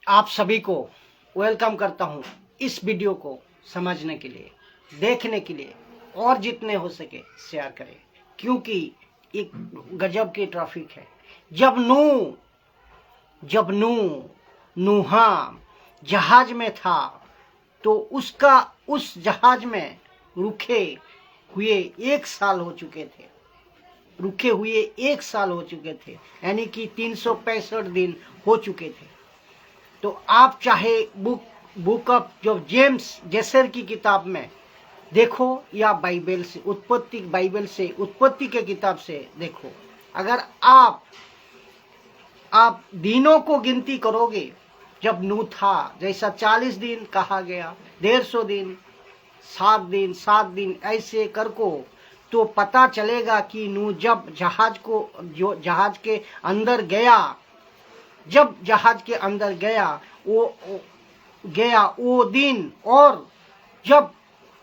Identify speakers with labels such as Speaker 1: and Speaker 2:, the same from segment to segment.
Speaker 1: आप सभी को वेलकम करता हूं इस वीडियो को समझने के लिए, देखने के लिए, और जितने हो सके शेयर करें, क्योंकि एक गजब की ट्रैफिक है। जब नूहा जहाज में था तो उस जहाज में रुके हुए 1 साल हो चुके थे। यानी कि 365 दिन हो चुके थे। तो आप चाहे बुक ऑफ जो जेम्स जेसर की किताब में देखो या बाइबल से उत्पत्ति के किताब से देखो। अगर आप दिनों को गिनती करोगे, जब नूह था जैसा 40 दिन कहा गया, 150 दिन, 7 दिन ऐसे कर को, तो पता चलेगा कि नूह जब जहाज के अंदर गया वो दिन, और जब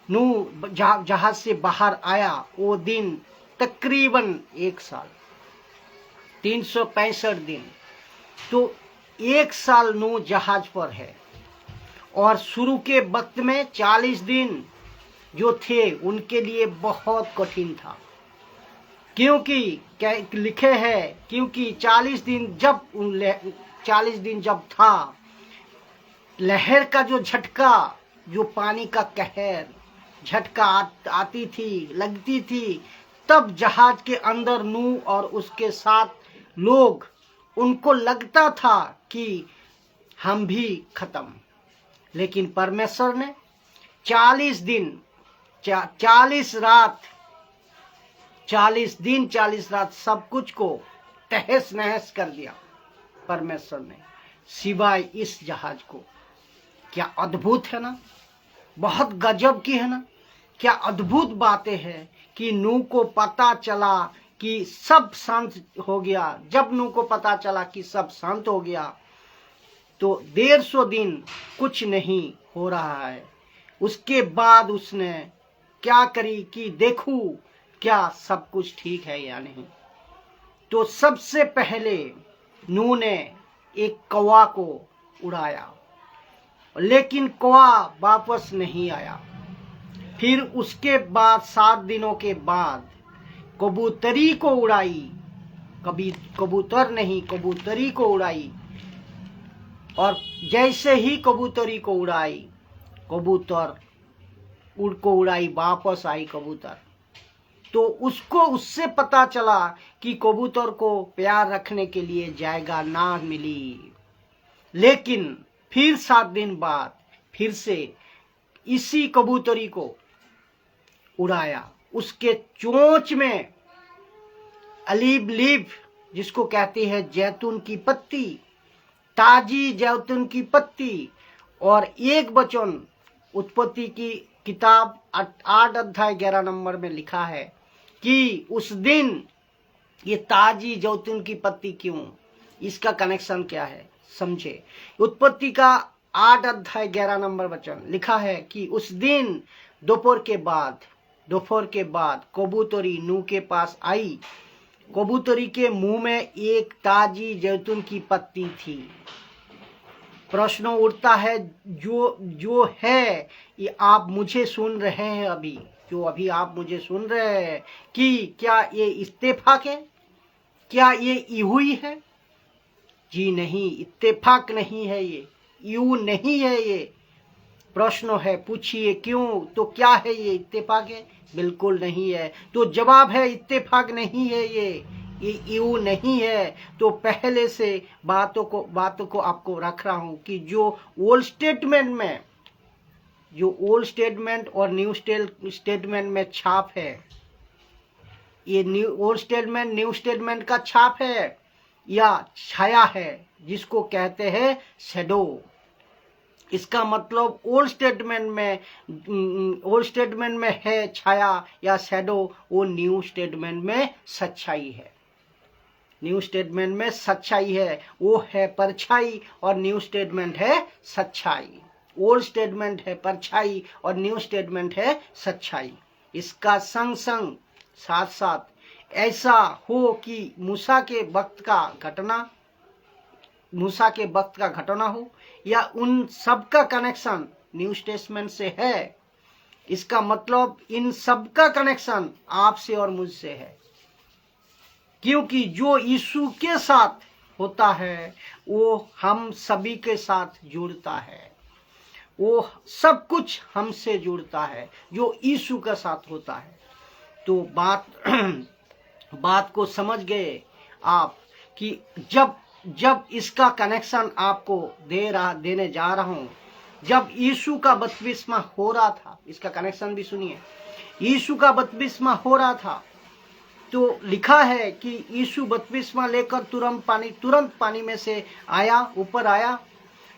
Speaker 1: नूह जहाज से बाहर आया वो दिन तकरीबन 1 साल, 365 दिन। तो 1 साल नूह जहाज पर है। और शुरू के वक्त में 40 दिन जो थे उनके लिए बहुत कठिन था, क्योंकि लिखे हैं, क्योंकि 40 दिन जब था, लहर का जो झटका, जो पानी का कहर झटका आती थी, लगती थी, तब जहाज के अंदर नूह और उसके साथ लोग, उनको लगता था कि हम भी खत्म। लेकिन परमेश्वर ने 40 दिन 40 रात 40 दिन 40 रात सब कुछ को तहस नहस कर दिया परमेश्वर ने, सिवाय इस जहाज को। क्या अद्भुत है ना, बहुत गजब की है ना। क्या अद्भुत बातें हैं कि नूह को पता चला कि सब शांत हो गया। जब नूह को पता चला कि सब शांत हो गया, तो 150 दिन कुछ नहीं हो रहा है। उसके बाद उसने क्या करी कि देखूं क्या सब कुछ ठीक है या नहीं। तो सबसे पहले नूह ने एक कौवा को उड़ाया, लेकिन कौवा वापस नहीं आया। फिर उसके बाद 7 दिनों के बाद कबूतरी को उड़ाई, कबूतरी को उड़ाई। और जैसे ही कबूतरी को उड़ाई, वापस आई कबूतर। तो उससे पता चला कि कबूतर को प्यार रखने के लिए जगह ना मिली। लेकिन फिर 7 दिन बाद फिर से इसी कबूतरी को उड़ाया। उसके चोंच में ऑलिव लीफ, जिसको कहते हैं जैतून की पत्ती, ताजी जैतून की पत्ती। और एक वचन उत्पत्ति की किताब 8 अध्याय 11 नंबर में लिखा है कि उस दिन ये ताजी जैतून की पत्ती क्यों, इसका कनेक्शन क्या है, समझे। उत्पत्ति का 8 अध्याय 11 नंबर वचन लिखा है कि उस दिन दोपहर के बाद कबूतरी नूह के पास आई। कबूतरी के मुंह में एक ताजी जैतून की पत्ती थी। प्रश्न उठता है, जो है ये आप मुझे सुन रहे हैं अभी आप मुझे सुन रहे हैं, कि क्या ये इत्तेफाक है, क्या ये यूं है? जी नहीं, इत्तेफाक नहीं है, ये यूं नहीं है। ये प्रश्न है, पूछिए क्यों? तो क्या है ये इत्तेफाक है? बिल्कुल नहीं है। तो जवाब है इत्तेफाक नहीं है, ये यूं नहीं है। तो पहले से बातों को आपको रख रहा हूं कि जो ओल्ड स्टेटमेंट और न्यू स्टेटमेंट में छाप है, ये ओल्ड स्टेटमेंट न्यू स्टेटमेंट का छाप है या छाया है, जिसको कहते हैं शैडो। इसका मतलब ओल्ड स्टेटमेंट में है छाया या शैडो, वो न्यू स्टेटमेंट में सच्चाई है। न्यू स्टेटमेंट में सच्चाई है, वो है परछाई, और न्यू स्टेटमेंट है सच्चाई। ओल्ड स्टेटमेंट है परछाई और न्यू स्टेटमेंट है सच्चाई। इसका साथ साथ ऐसा हो कि मूसा के वक्त का घटना मूसा के वक्त का घटना हो या उन सब का कनेक्शन न्यू टेस्टामेंट से है, इसका मतलब इन सब का कनेक्शन आपसे और मुझसे है, क्योंकि जो यीशु के साथ होता है वो हम सभी के साथ जुड़ता है, वो सब कुछ हमसे जुड़ता है जो यीशु के साथ होता है। तो बात को समझ गए आप कि जब इसका कनेक्शन आपको देने जा रहा हूं, जब यीशु का बपतिस्मा हो रहा था, इसका कनेक्शन भी सुनिए, यीशु का बपतिस्मा हो रहा था तो लिखा है कि यीशु बपतिस्मा लेकर तुरंत पानी में से आया, ऊपर आया,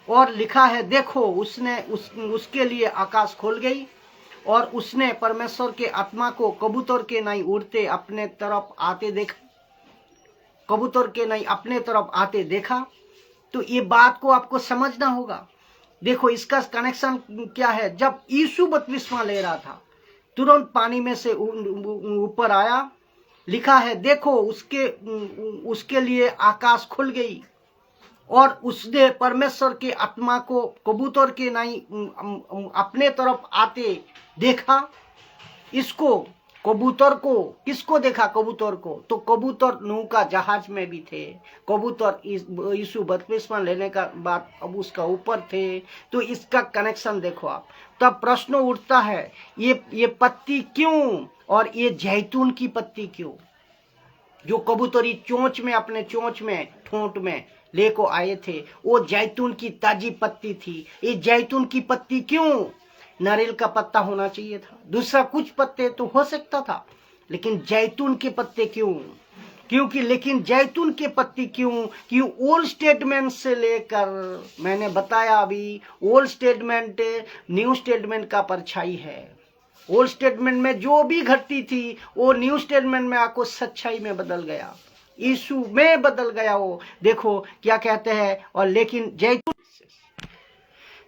Speaker 1: और लिखा है देखो उसके लिए आकाश खोल गई और उसने परमेश्वर के आत्मा को कबूतर के नहीं उड़ते अपने तरफ आते देखा, कबूतर के नहीं अपने तरफ आते देखा। तो ये बात को आपको समझना होगा। देखो इसका कनेक्शन क्या है, जब यीशु बपतिस्मा ले रहा था तुरंत पानी में से ऊपर आया, लिखा है देखो उसके लिए आकाश खुल गई और उसने परमेश्वर के आत्मा को कबूतर के नहीं अपने तरफ आते देखा। इसको कबूतर को किसको देखा? कबूतर को। तो कबूतर नूह का जहाज में भी थे, कबूतर यीशु बपतिस्मा लेने का बाद अब उसका ऊपर थे। तो इसका कनेक्शन देखो आप। तब प्रश्न उठता है ये पत्ती क्यों और ये जैतून की पत्ती क्यों, जो कबूतरी चोंच में अपने चोंच में ठोंट में लेको आए थे, वो जैतून की ताजी पत्ती थी। ये जैतून की पत्ती क्यों? नारियल का पत्ता होना चाहिए था, दूसरा कुछ पत्ते तो हो सकता था, लेकिन जैतून के पत्ते क्यों? लेकिन जैतून के पत्ती क्यों ओल्ड स्टेटमेंट से लेकर, मैंने बताया अभी, ओल्ड स्टेटमेंट न्यू स्टेटमेंट का परछाई है। ओल्ड स्टेटमेंट में जो भी घटती थी वो न्यू स्टेटमेंट में आपको सच्चाई में बदल गया, यीशु में बदल गया। वो देखो क्या कहते हैं। और लेकिन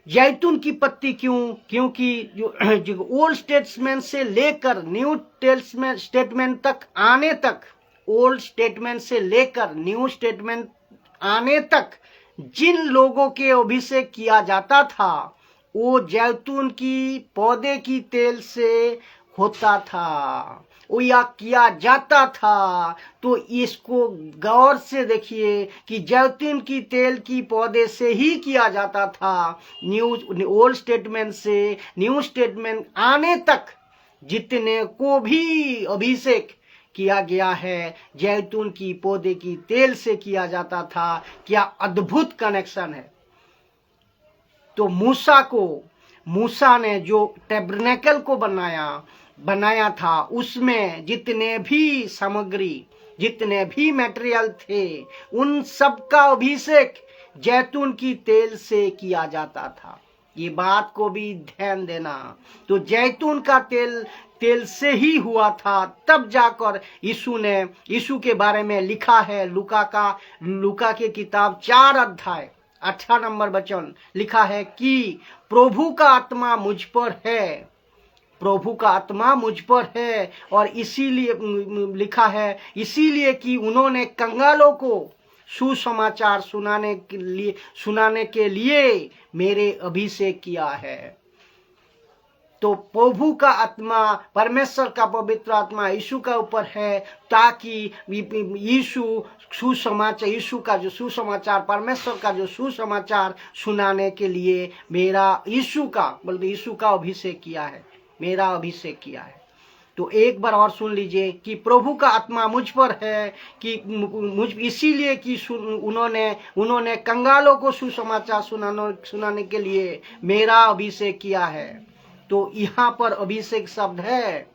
Speaker 1: जैतून की पत्ती क्यों? क्योंकि जो ओल्ड स्टेटमेंट से लेकर न्यू स्टेटमेंट तक आने तक, ओल्ड स्टेटमेंट से लेकर न्यू स्टेटमेंट आने तक जिन लोगों के अभिषेक किया जाता था वो जैतून की पौधे की तेल से होता था, वो या किया जाता था। तो इसको गौर से देखिए कि जैतून की तेल की पौधे से ही किया जाता था। ओल्ड स्टेटमेंट से न्यू स्टेटमेंट आने तक जितने को भी अभिषेक किया गया है जैतून की पौधे की तेल से किया जाता था। क्या अद्भुत कनेक्शन है। तो मूसा ने जो टैबरनेकल को बनाया था, उसमें जितने भी सामग्री, जितने भी मटेरियल थे, उन सब का अभिषेक जैतून की तेल से किया जाता था। ये बात को भी ध्यान देना। तो जैतून का तेल से ही हुआ था। तब जाकर यीशु के बारे में लिखा है, लूका के किताब 4 अध्याय 18 नंबर वचन लिखा है कि प्रभु का आत्मा मुझ पर है, प्रभु का आत्मा मुझ पर है, और इसीलिए लिखा है, इसीलिए कि उन्होंने कंगालों को सुसमाचार सुनाने के लिए मेरे अभिषेक किया है। तो प्रभु का आत्मा, परमेश्वर का पवित्र आत्मा यीशु का ऊपर है, ताकि यीशु का जो सुसमाचार, परमेश्वर का जो सुसमाचार सुनाने के लिए यीशु का अभिषेक किया है, मेरा अभिषेक किया है। तो एक बार और सुन लीजिए कि प्रभु का आत्मा मुझ पर है कि इसीलिए कि उन्होंने कंगालों को सुसमाचार सुनाने के लिए मेरा अभिषेक किया है। तो यहाँ पर अभिषेक शब्द है,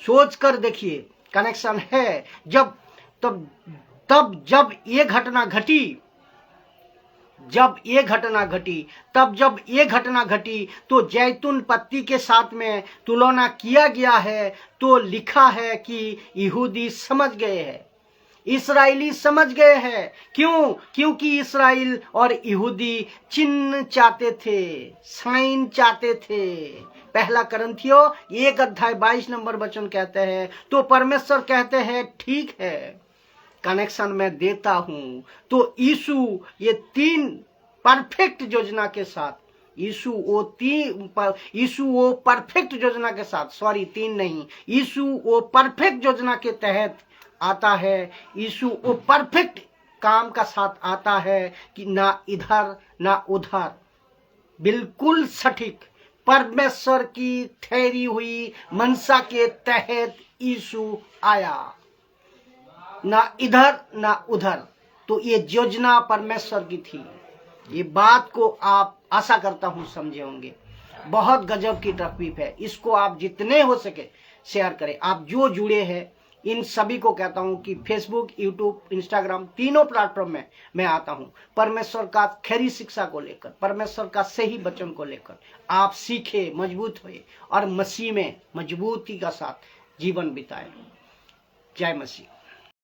Speaker 1: सोच कर देखिए, कनेक्शन है। जब ये घटना घटी तो जैतून पत्ती के साथ में तुलना किया गया है। तो लिखा है कि यहूदी समझ गए हैं, इस्राएली समझ गए हैं। क्योंकि इस्राएल और यहूदी चिन्ह चाहते थे, साइन चाहते थे। पहला करंथियों 1 अध्याय 22 नंबर वचन कहते हैं। तो परमेश्वर कहते हैं ठीक है, कनेक्शन मैं देता हूं, तो यीशु ये 3 परफेक्ट योजना के साथ, यीशु वो परफेक्ट योजना के साथ, सॉरी 3 नहीं, यीशु वो परफेक्ट योजना के तहत आता है। यीशु वो परफेक्ट काम का साथ आता है कि ना इधर ना उधर, बिल्कुल सटीक परमेश्वर की ठहरी हुई मनसा के तहत यीशु आया, ना इधर ना उधर। तो ये योजना परमेश्वर की थी। ये बात को आप आशा करता हूं समझे होंगे। बहुत गजब की तकलीफ है। इसको आप जितने हो सके शेयर करें। आप जो जुड़े हैं इन सभी को कहता हूं कि फेसबुक, यूट्यूब, इंस्टाग्राम, तीनों प्लेटफॉर्म में मैं आता हूं। परमेश्वर का खरी शिक्षा को लेकर, परमेश्वर का सही वचन को लेकर आप सीखे, मजबूत हुए और मसीह में मजबूती का साथ जीवन बिताए। जय मसीह।